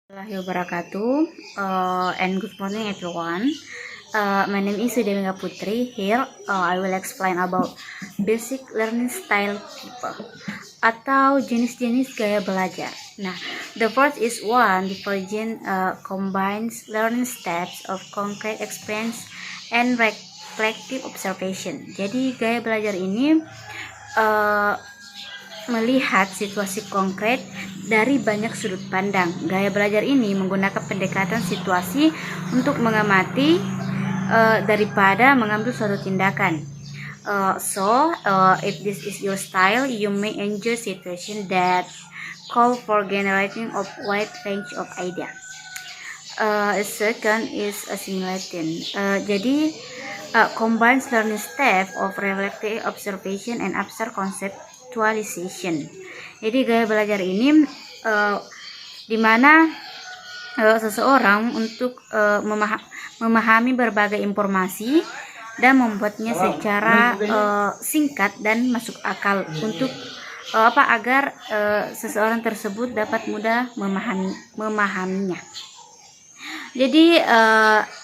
Warahmatullahi wabarakatuh, and good morning everyone. My name is Dewi Putri. Here I will explain about basic learning style people atau jenis-jenis gaya belajar. Nah, the first is one divergent combines learning steps of concrete experience and reflective observation. Jadi gaya belajar ini melihat situasi konkret dari banyak sudut pandang. Gaya belajar ini menggunakan pendekatan situasi untuk mengamati daripada mengambil suatu tindakan. If this is your style, you may enjoy situation that call for generating of wide range of idea. Second is assimilating. Combines learning step of reflective observation and abstract conceptualization. Jadi gaya belajar ini di mana seseorang untuk memahami berbagai informasi dan membuatnya secara singkat dan masuk akal untuk agar seseorang tersebut dapat mudah memahaminya. Jadi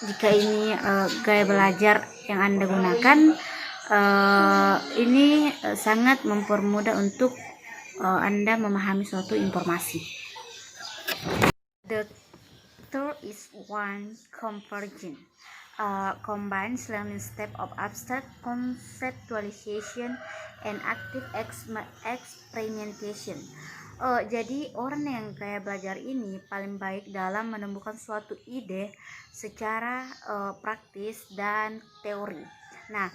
jika ini gaya belajar yang Anda gunakan, ini sangat mempermudah untuk Anda memahami suatu informasi. The third is one convergent. Combines learning step of abstract conceptualization and active experimentation. Jadi orang yang gaya belajar ini paling baik dalam menemukan suatu ide secara praktis dan teori. Nah,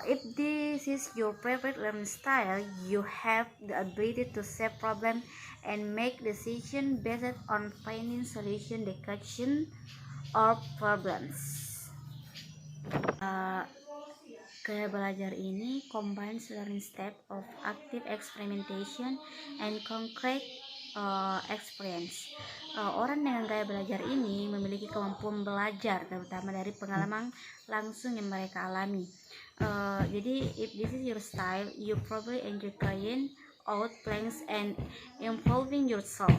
if this is your favorite learning style, you have the ability to solve problem and make decision based on finding solution the question or problems. Gaya belajar ini combines learning step of active experimentation and concrete experience. Orang dengan gaya belajar ini memiliki kemampuan belajar terutama dari pengalaman langsung yang mereka alami. Jadi if this is your style, you probably enjoy trying out plans and involving yourself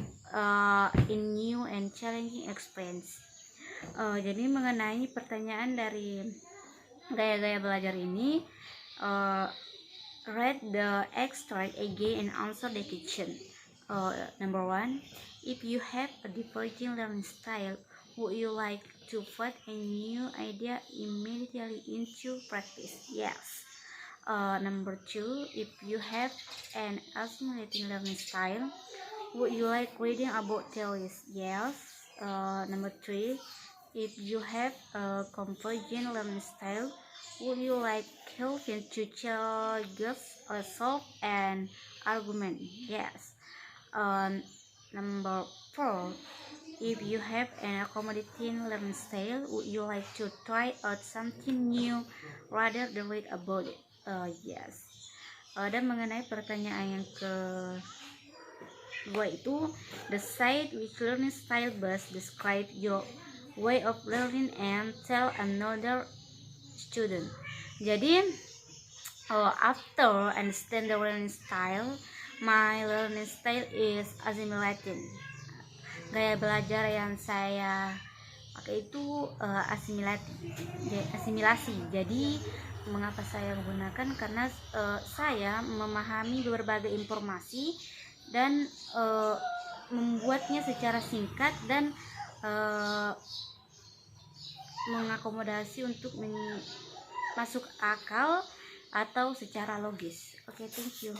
in new and challenging experience. Jadi mengenai pertanyaan dari gaya-gaya belajar ini, read the extract again and answer the question. Number one, if you have a diverging learning style, would you like to put a new idea immediately into practice? Yes. Number two, if you have an assimilating learning style, would you like reading about theories? Yes. Number three, if you have a convergent learning style, would you like helping to just solve an argument? Yes. Number four, if you have an accommodating learning style, would you like to try out something new rather than read about it? Yes. Dan mengenai pertanyaan yang kedua itu, decide which learning style best describe your way of learning and tell another student. Jadi after understand the learning style, my learning style is assimilating. Gaya belajar yang saya pakai itu asimilasi. Jadi mengapa saya menggunakan? Karena saya memahami berbagai informasi dan membuatnya secara singkat dan mengakomodasi untuk masuk akal atau secara logis. Oke, thank you.